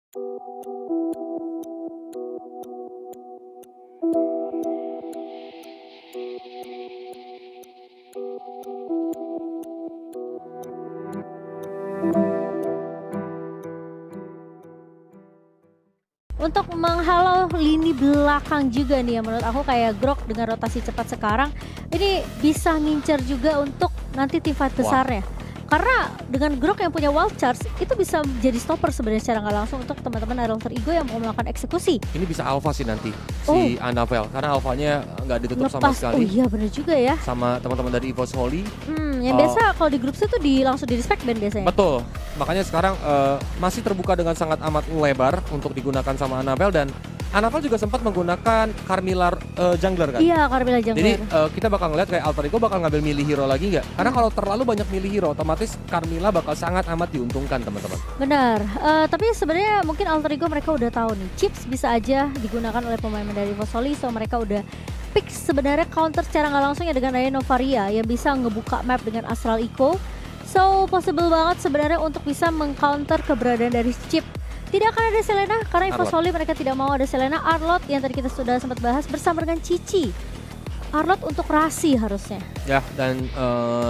Untuk menghalau lini belakang juga nih ya, menurut aku kayak Grok dengan rotasi cepat sekarang ini bisa ngincer juga untuk nanti tim fight Wah. besarnya. Karena dengan Grok yang punya wild charge itu bisa jadi stopper sebenarnya secara nggak langsung untuk teman-teman Alter Ego yang mau melakukan eksekusi. Ini bisa alpha sih nanti si Annabelle karena alphanya nggak ditutup sama Lepas, oh sekali iya bener juga ya. sama teman-teman dari EVOS Holy. Yang biasa kalau di grup itu langsung di respect band biasanya. Betul. Makanya sekarang masih terbuka dengan sangat amat lebar untuk digunakan sama Annabelle dan Annabelle juga sempat menggunakan Carmilla jungler kan? Iya, Carmilla jungler. Jadi kita bakal ngeliat kayak Alter Ego bakal ngambil melee hero lagi nggak? Karena kalau terlalu banyak melee hero, otomatis Carmilla bakal sangat amat diuntungkan teman-teman. Benar, tapi sebenarnya mungkin Alter Ego mereka udah tahu nih, chips bisa aja digunakan oleh pemain dari EVOS Holy, so mereka udah pick sebenarnya counter secara nggak langsung ya dengan Raya Novaria yang bisa ngebuka map dengan Astral Echo. So possible banget sebenarnya untuk bisa mengcounter keberadaan dari chip. Tidak akan ada Selena karena EVOS Holy mereka tidak mau ada Selena. Arlott yang tadi kita sudah sempat bahas bersama dengan Cici. Arlott untuk Rasi harusnya. Ya, dan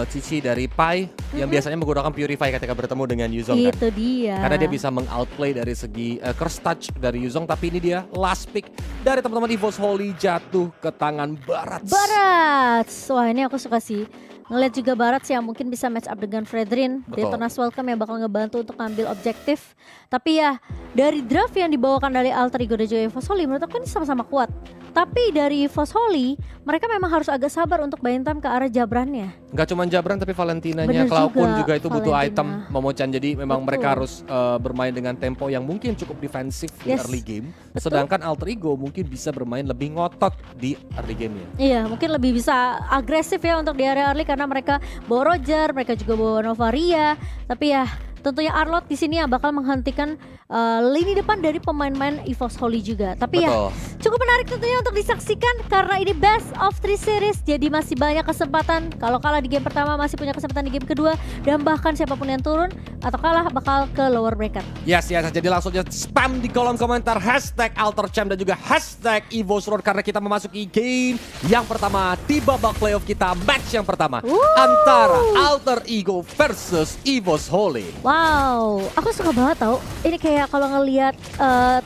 Cici dari Pai yang biasanya menggunakan Purify ketika bertemu dengan Yuzong kan. Itu dia. Karena dia bisa meng-outplay dari segi curse touch dari Yuzong, tapi ini dia last pick dari teman-teman EVOS Holy jatuh ke tangan Barat. Wah ini aku suka sih. Ngeliat juga Barat sih yang mungkin bisa match up dengan Fredrin. Detonas Welcome yang bakal ngebantu untuk ngambil objektif. Tapi ya dari draft yang dibawakan dari Alter Ego dan juga EVOS Holy menurut aku ini sama-sama kuat. Tapi dari EVOS Holy mereka memang harus agak sabar untuk buying time ke arah Jabrannya. Gak cuma Jabran tapi Valentinanya, Bener Cloud pun juga, juga itu butuh Valentina. item Momochan. Jadi memang Betul. mereka harus bermain dengan tempo yang mungkin cukup defensif di Yes. early game. Betul. Sedangkan Alter Ego mungkin bisa bermain lebih ngotot di early game-nya. Iya mungkin lebih bisa agresif ya untuk di area early karena mereka bawa Roger, mereka juga bawa Novaria. Tapi ya tentunya Arlott di sini yang bakal menghentikan lini depan dari pemain-pemain EVOS Holy juga. Tapi ya Betul. cukup menarik tentunya untuk disaksikan karena ini best of 3 series. Jadi masih banyak kesempatan. Kalau kalah di game pertama masih punya kesempatan di game kedua. Dan bahkan siapapun yang turun atau kalah bakal ke lower bracket. Yes, jadi langsung aja spam di kolom komentar hashtag AlterChamp dan juga hashtag EVOSRoad karena kita memasuki game yang pertama di babak playoff kita, match yang pertama antara Alter Ego versus EVOS Holy. Wow, aku suka banget tau. Ini kayak kalau ngelihat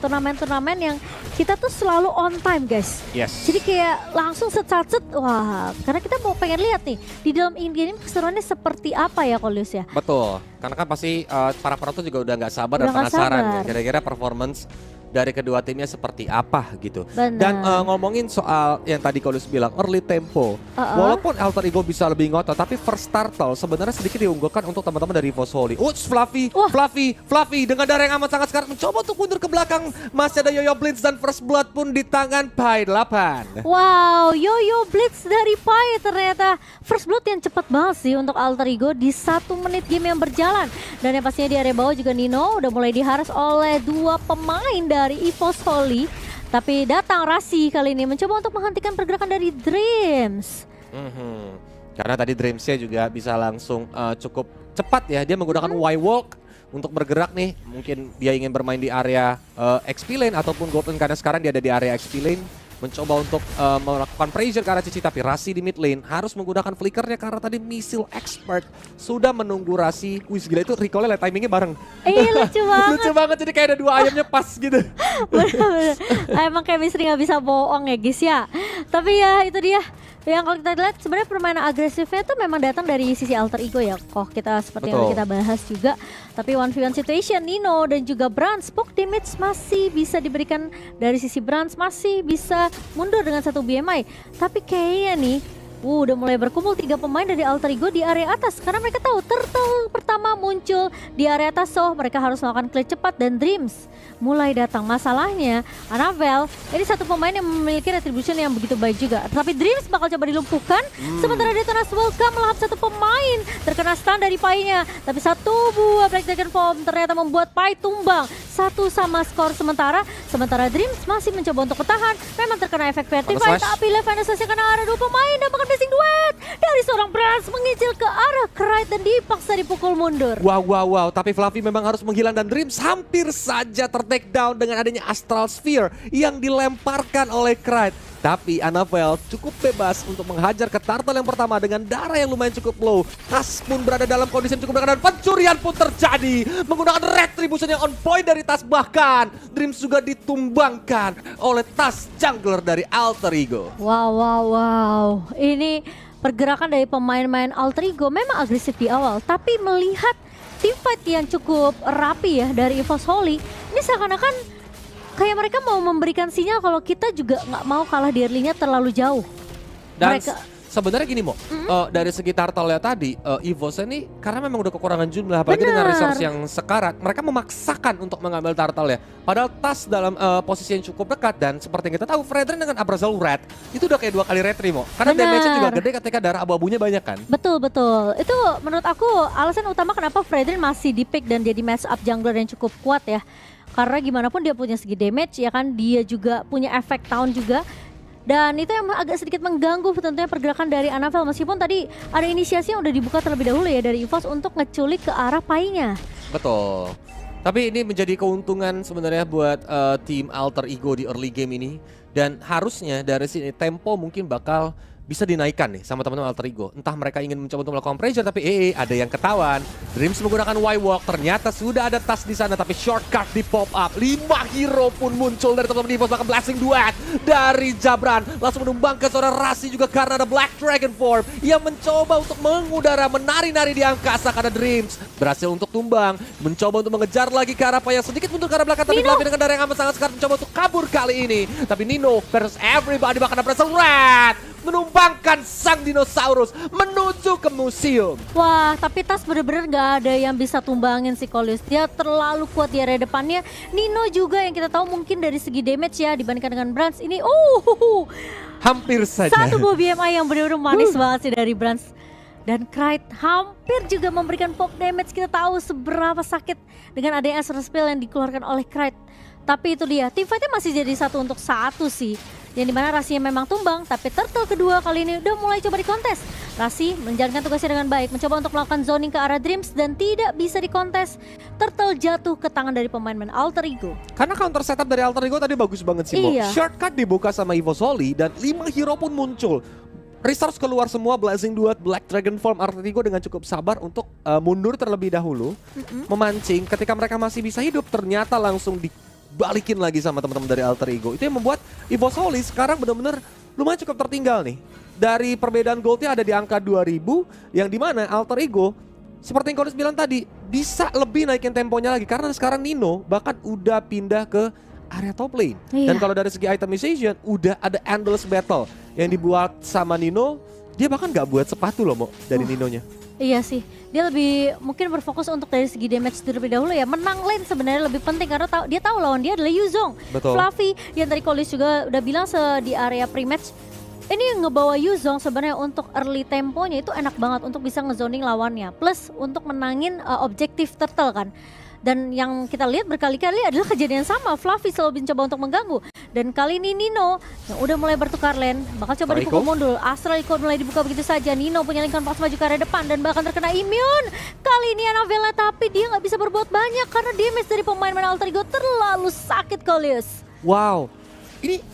turnamen-turnamen yang kita tuh selalu on time guys. Yes. Jadi kayak langsung set, wah karena kita mau pengen lihat nih di dalam in-game keseruannya seperti apa ya Kolius ya. Betul, karena kan pasti para penonton juga udah nggak sabar Udah dan nggak penasaran ya sabar. kira-kira performance dari kedua timnya seperti apa gitu. Benar. Dan ngomongin soal yang tadi Kolius bilang early tempo, walaupun Alter Ego bisa lebih ngotot, tapi first turtle sebenarnya sedikit diunggulkan untuk teman-teman dari EVOS Holy. Fluffy dengan darah yang amat sangat sekarat mencoba untuk mundur ke belakang. Masih ada Yoyo Blitz dan First Blood pun di tangan Pai 8. Wow, Yoyo Blitz dari Pai ternyata first blood yang cepat banget sih untuk Alter Ego di 1 menit game yang berjalan. Dan yang pastinya di area bawah juga Nino udah mulai diharas oleh 2 pemain dari EVOS Holy. Tapi datang Rasi kali ini mencoba untuk menghentikan pergerakan dari Dreams. Karena tadi Dreamsnya juga bisa langsung cukup cepat ya. Dia menggunakan Y-Walk untuk bergerak nih. Mungkin dia ingin bermain di area XP lane ataupun gold lane karena sekarang dia ada di area XP lane. Mencoba untuk melakukan pressure ke arah Cici, tapi Rasi di mid lane harus menggunakan flickernya karena tadi Missile Expert sudah menunggu Rasi. Wih gila itu recall-nya timingnya bareng. Lucu banget. Lucu banget, jadi kayak ada 2 ayamnya pas gitu. Bener-bener. Emang chemistry gak bisa bohong ya guys ya. Tapi ya itu dia. Yang kalau kita lihat sebenarnya permainan agresifnya tuh memang datang dari sisi Alter Ego ya. Kok kita seperti yang kita bahas juga. Tapi 1v1 situation Nino dan juga Brans, poke damage masih bisa diberikan dari sisi Brans, masih bisa mundur dengan 1 BMI. Tapi kayaknya nih udah mulai berkumpul 3 pemain dari Alter Ego di area atas karena mereka tahu turtle pertama muncul di area atas, so mereka harus melakukan clear cepat dan Dreams mulai datang. Masalahnya Annabelle ini 1 pemain yang memiliki retribution yang begitu baik juga, tapi Dreams bakal coba dilumpuhkan sementara Detonas Welcome melahap 1 pemain terkena stun dari Pai-nya, tapi 1 buah Black Dragon Form ternyata membuat Pai tumbang. 1-1 skor sementara. Sementara Dreams masih mencoba untuk bertahan. Memang terkena efek Vertify, tapi Left Anesthesia karena ada 2 pemain dan bahkan blessing duet dari seorang Brans mengicil ke arah Krite dan dipaksa dipukul mundur. Wow. Tapi Fluffy memang harus menghilang dan Dreams hampir saja ter-take down dengan adanya Astral Sphere yang dilemparkan oleh Krite. Tapi Annabelle cukup bebas untuk menghajar ke Turtle yang pertama dengan darah yang lumayan cukup low. Tas pun berada dalam kondisi yang cukup dekat dan pencurian pun terjadi. Menggunakan retribution yang on point dari Tas, bahkan Dreams juga ditumbangkan oleh Tas jungler dari Alter Ego. Wow. Ini pergerakan dari pemain-pemain Alter Ego memang agresif di awal. Tapi melihat teamfight yang cukup rapi ya dari EVOS Holy, ini seakan-akan kayak mereka mau memberikan sinyal kalau kita juga nggak mau kalah di early-nya terlalu jauh. Dan Mereka sebenarnya gini Mo, dari segi Turtle tadi, EVOS ini karena memang udah kekurangan jumlah, apalagi dengan resource yang sekarat, mereka memaksakan untuk mengambil Turtle ya. Padahal Tas dalam posisi yang cukup dekat dan seperti yang kita tahu, Fredrin dengan Abraxel Red itu udah kayak 2 kali retri Mo. Karena damage-nya juga gede ketika darah abu-abunya banyak kan. Betul. Itu menurut aku alasan utama kenapa Fredrin masih di pick dan jadi match up jungler yang cukup kuat ya. Karena gimana pun dia punya segi damage ya kan, dia juga punya efek Town juga. Dan itu yang agak sedikit mengganggu tentunya pergerakan dari Annabelle. Meskipun tadi ada inisiasi yang udah dibuka terlebih dahulu ya dari EVOS untuk ngeculik ke arah Pai-nya. Betul. Tapi ini menjadi keuntungan sebenarnya buat tim Alter Ego di early game ini. Dan harusnya dari sini tempo mungkin bakal bisa dinaikkan nih sama teman-teman Alter Ego. Entah mereka ingin mencoba untuk melakukan pressure, tapi ada yang ketahuan. Dreams menggunakan Y-Walk, ternyata sudah ada Tas di sana, tapi shortcut di pop up. 5 hero pun muncul dari teman-teman EVOS, bahkan blessing duet dari Jabran. Langsung menumbang ke seorang Rasi juga karena ada Black Dragon Form yang mencoba untuk mengudara, menari-nari di angkasa karena Dreams berhasil untuk tumbang. Mencoba untuk mengejar lagi ke arah Pai yang sedikit mundur ke arah belakang, tapi Fluffy dengan darah yang amat sangat sekarat mencoba untuk kabur kali ini. Tapi Nino versus everybody, bahkan ada Abraxel Red menumbangkan sang dinosaurus menuju ke museum. Wah, tapi Tas bener-bener gak ada yang bisa tumbangin si Coleus. Dia terlalu kuat di area depannya. Nino juga yang kita tahu mungkin dari segi damage ya dibandingkan dengan Brans ini. Hampir saja. Satu buah BMI yang bener-bener manis banget sih dari Brans. Dan Krite hampir juga memberikan pop damage. Kita tahu seberapa sakit dengan adanya Astral Spell yang dikeluarkan oleh Krite. Tapi itu dia, teamfightnya masih jadi 1-1 sih. Yang dimana Rasi memang tumbang, tapi Turtle kedua kali ini udah mulai coba dikontes. Rasi menjalankan tugasnya dengan baik, mencoba untuk melakukan zoning ke arah Dreams dan tidak bisa dikontes. Turtle jatuh ke tangan dari pemain-pemain Alter Ego. Karena counter setup dari Alter Ego tadi bagus banget sih Mo. Iya. Shortcut dibuka sama EVOS Holy dan 5 hero pun muncul. Resource keluar semua, Blazing Duet, Black Dragon Form, Alter Ego dengan cukup sabar untuk mundur terlebih dahulu. Memancing, ketika mereka masih bisa hidup ternyata langsung dibalikin lagi sama teman-teman dari Alter Ego. Itu yang membuat EVOS Holy sekarang benar-benar lumayan cukup tertinggal nih. Dari perbedaan goldnya ada di angka 2000, yang dimana Alter Ego seperti yang Kodes bilang tadi bisa lebih naikin temponya lagi karena sekarang Nino bahkan udah pindah ke area top lane. Dan kalau dari segi itemization udah ada endless battle yang dibuat sama Nino. Dia bahkan nggak buat sepatu loh Mo dari Ninonya. Iya sih, dia lebih mungkin berfokus untuk dari segi damage terlebih dahulu ya. Menang lane sebenarnya lebih penting karena dia tahu lawan dia adalah Yuzong. Betul. Fluffy yang tadi Kolis juga udah bilang di area pre-match, ini yang ngebawa Yuzong sebenarnya untuk early temponya itu enak banget untuk bisa ngezoning lawannya. Plus untuk menangin objektif Turtle kan. Dan yang kita lihat berkali-kali adalah kejadian sama, Fluffy selalu mencoba untuk mengganggu. Dan kali ini Nino yang udah mulai bertukar lane, bakal coba dipukul mundur. Astral Icon mulai dibuka begitu saja. Nino punya lingkaran pas maju ke area depan dan bahkan terkena immune. Kali ini Annabelle, tapi dia nggak bisa berbuat banyak karena damage dari pemain-pemain Alter Ego terlalu sakit, Coleus. Wow, ini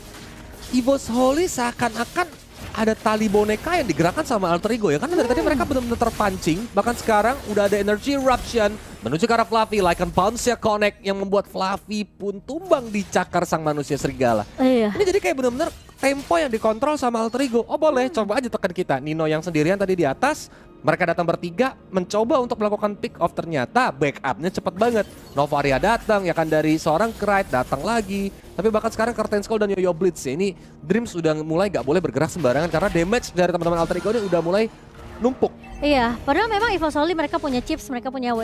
EVOS Holy seakan-akan ada tali boneka yang digerakkan sama Alter Ego ya. Karena dari tadi mereka benar-benar terpancing. Bahkan sekarang udah ada energy eruption menuju ke arah Fluffy. Lycan Pounce-nya connect yang membuat Fluffy pun tumbang di cakar sang manusia serigala. Iya. Ini jadi kayak benar-benar tempo yang dikontrol sama Alter Ego. Oh boleh, coba aja tekan kita. Nino yang sendirian tadi di atas. Mereka datang bertiga, mencoba untuk melakukan pick off, ternyata backupnya cepat banget. Novaria datang, ya kan dari seorang Krite datang lagi. Tapi bahkan sekarang Curtain Skull dan Yoyo Blitz ya, ini Dreams udah mulai gak boleh bergerak sembarangan karena damage dari teman-teman Alter Ego ini udah mulai numpuk. Iya, padahal memang EVOS Holy mereka punya chips, mereka punya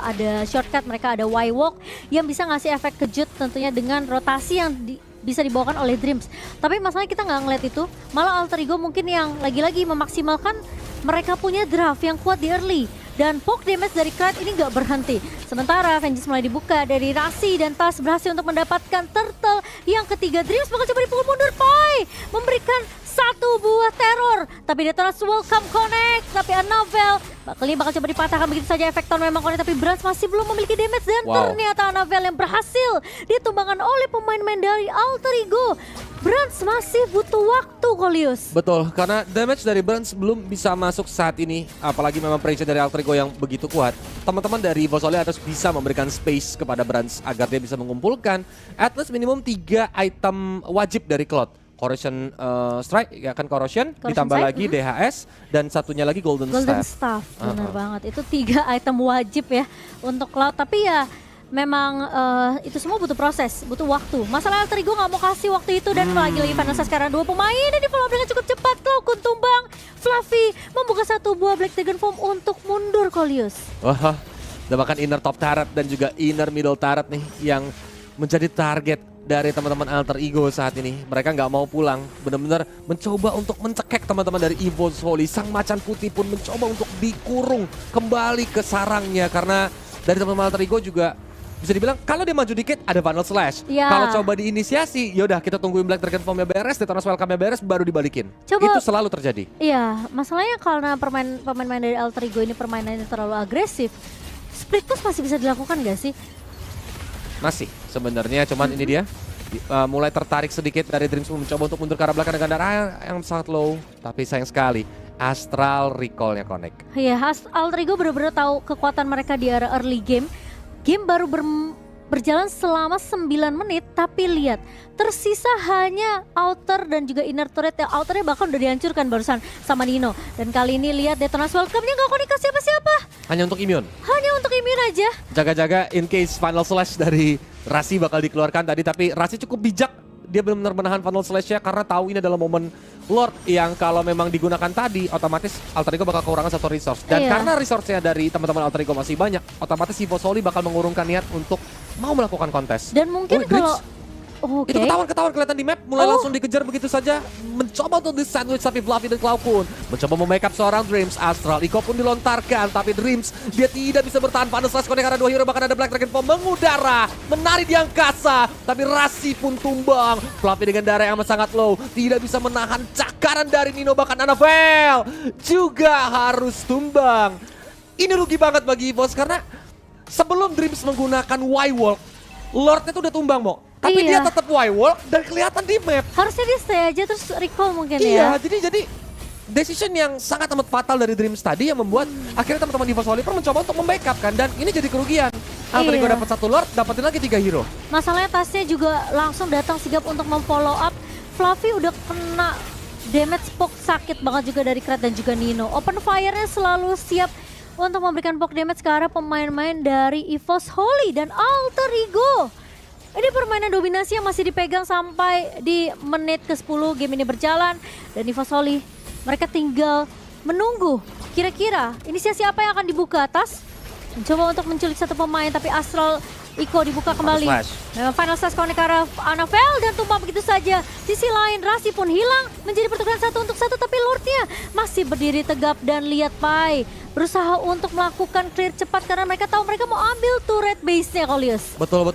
ada shortcut, mereka ada Y-Walk yang bisa ngasih efek kejut tentunya dengan rotasi yang bisa dibawakan oleh Dreams. Tapi masalahnya kita nggak ngeliat itu, malah Alter Ego mungkin yang lagi-lagi memaksimalkan mereka punya draft yang kuat di early. Dan poke damage dari Krat ini nggak berhenti. Sementara Vengeance mulai dibuka dari Rasi dan Tas berhasil untuk mendapatkan turtle yang ketiga. Dreams bakal coba dipukul mundur, Pai memberikan satu buah teror, tapi Detonas welcome connect, tapi Annabelle bakal coba dipatahkan begitu saja. Efektor memang connect, tapi Brans masih belum memiliki damage dan ternyata Annabelle yang berhasil ditumbangkan oleh pemain-pemain dari Alter Ego. Brans masih butuh waktu, Kolius. Betul, karena damage dari Brans belum bisa masuk saat ini, apalagi memang pressure dari Alter Ego yang begitu kuat. Teman-teman dari Vosoli harus bisa memberikan space kepada Brans agar dia bisa mengumpulkan at least minimum 3 item wajib dari Cloud. Corrosion Strike, ya kan Corrosion ditambah Strike, lagi DHS dan satunya lagi Golden Staff. Benar banget. Itu 3 item wajib ya untuk Cloud. Tapi ya memang itu semua butuh proses, butuh waktu. Masalah Alter Ego nggak mau kasih waktu itu dan lagi-lagi Vanessa sekarang 2 pemain dan di follow dengan cukup cepat. Cloud tumbang, Fluffy membuka 1 buah Black Dragon Form untuk mundur, Kolius. Wah, udah bahkan inner top turret dan juga inner middle turret nih yang menjadi target dari teman-teman Alter Ego saat ini. Mereka nggak mau pulang, benar-benar mencoba untuk mencekek teman-teman dari Evo Soli. Sang macan putih pun mencoba untuk dikurung kembali ke sarangnya, karena dari teman-teman Alter Ego juga bisa dibilang kalau dia maju dikit ada Final Slash. Ya. Kalau coba diinisiasi, yaudah kita tungguin Black Dragon Form-nya beres, Detonas Welcome-nya beres, baru dibalikin. Itu selalu terjadi. Iya, masalahnya karena pemain-pemain dari Alter Ego ini permainannya terlalu agresif, split push masih bisa dilakukan gak sih? Masih sebenarnya, cuman ini dia mulai tertarik sedikit dari Dreams mencoba untuk mundur ke arah belakang dengan darah yang sangat low, tapi sayang sekali Astral Recall-nya connect. Iya, Alter Ego benar-benar tahu kekuatan mereka di era early game. Game baru berjalan selama 9 menit, tapi lihat tersisa hanya outer dan juga inner turret. Yang outernya bahkan udah dihancurkan barusan sama Nino. Dan kali ini lihat Detonas Welcome-nya gak connect ke siapa-siapa. Hanya untuk immune. Hanya untuk immune aja. Jaga-jaga in case Final Slash dari Rasi bakal dikeluarkan tadi, tapi Rasi cukup bijak. Dia benar-benar menahan Final Slash-nya karena tahu ini adalah momen Lord yang kalau memang digunakan tadi, otomatis Alter Ego bakal kekurangan 1 resource. Dan karena resource-nya dari teman-teman Alter Ego masih banyak, otomatis Evo Soli bakal mengurungkan niat untuk mau melakukan kontes. Dan mungkin kalau itu ketahuan kelihatan di map, mulai langsung dikejar begitu saja. Mencoba untuk di-sandwich tapi Fluffy dan Cloud pun mencoba memake-up seorang Dreams. Astral Iko pun dilontarkan, tapi Dreams dia tidak bisa bertahan. Final Slash connect karena 2 hero, bahkan ada Black Dragon Form mengudara, menari di angkasa. Tapi Rasi pun tumbang. Fluffy dengan darah yang sangat low, tidak bisa menahan cakaran dari Nino, bahkan Annabelle juga harus tumbang. Ini rugi banget bagi EVOS karena sebelum Dreams menggunakan Y-Walk, Lordnya tuh udah tumbang, Mo. Tapi dia tetap Y-Walk dan kelihatan di map. Harusnya dia stay aja terus recall mungkin ya. Iya, jadi decision yang sangat amat fatal dari Dreams tadi yang membuat akhirnya teman-teman EVOS Voliper mencoba untuk membackup kan, dan ini jadi kerugian. Alter Ego dapat 1 Lord, dapetin lagi 3 hero. Masalahnya Tasnya juga langsung datang sigap untuk memfollow up. Fluffy udah kena damage poke sakit banget juga dari Krat dan juga Nino. Open fire-nya selalu siap untuk memberikan poke damage ke arah pemain-pemain dari EVOS Holy dan Alter Ego. Ini permainan dominasi yang masih dipegang sampai di menit ke-10 game ini berjalan. Dan EVOS Holy, mereka tinggal menunggu. Kira-kira inisiasi apa yang akan dibuka atas? Mencoba untuk menculik 1 pemain, tapi Astral Iko dibuka kembali. Final Slash connect ke arah Annabelle dan tumbang begitu saja. Sisi lain Rasi pun hilang menjadi pertukaran 1 untuk 1, tapi Lordnya masih berdiri tegap. Dan lihat Pai berusaha untuk melakukan clear cepat karena mereka tahu mereka mau ambil turret base-nya, Kolius. Betul.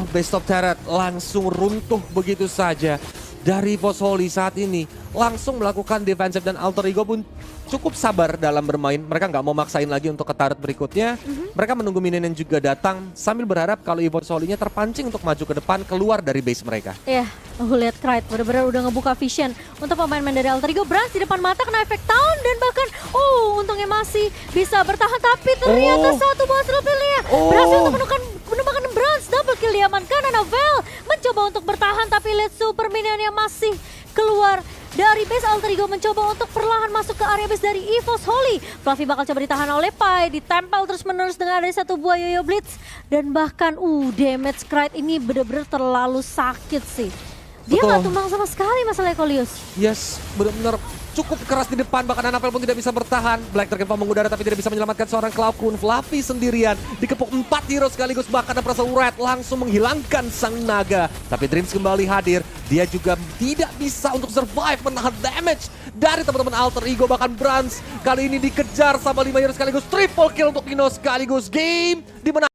Base top turret langsung runtuh begitu saja. Dari EVOS Holy saat ini langsung melakukan defensive dan Alter Ego pun cukup sabar dalam bermain. Mereka nggak mau maksain lagi untuk ke turret berikutnya. Mereka menunggu minion yang juga datang sambil berharap kalau EVOS Holy-nya terpancing untuk maju ke depan keluar dari base mereka. Iya, lihat Krait benar-benar udah ngebuka vision untuk pemain-pemain dari Alter Ego. Brans di depan mata kena efek down dan bahkan untungnya masih bisa bertahan, tapi ternyata 1 buah trophy-nya berhasil untuk menemukan Brans. Double kill diamankan. Annabelle mencoba untuk bertahan, tapi lihat super minion yang masih keluar dari base. Alter Ego mencoba untuk perlahan masuk ke area base dari EVOS Holy. Fluffy bakal coba ditahan oleh Pai, ditempel terus menerus dengan ada 1 buah Yoyo Blitz. Dan bahkan damage Krait ini benar-benar terlalu sakit sih. Dia nggak tumbang sama sekali masalahnya, Kolius. Yes, benar-benar cukup keras di depan, bahkan Annabelle pun tidak bisa bertahan. Black Dragon Form mengudara tapi tidak bisa menyelamatkan seorang Cloud Kun. Fluffy sendirian dikepung 4 hero sekaligus, bahkan ada Prasa Red langsung menghilangkan sang naga. Tapi Dreams kembali hadir, dia juga tidak bisa untuk survive menahan damage dari teman-teman Alter Ego, bahkan Brans kali ini dikejar sama 5 hero sekaligus triple kill untuk Dino sekaligus game dimenangkan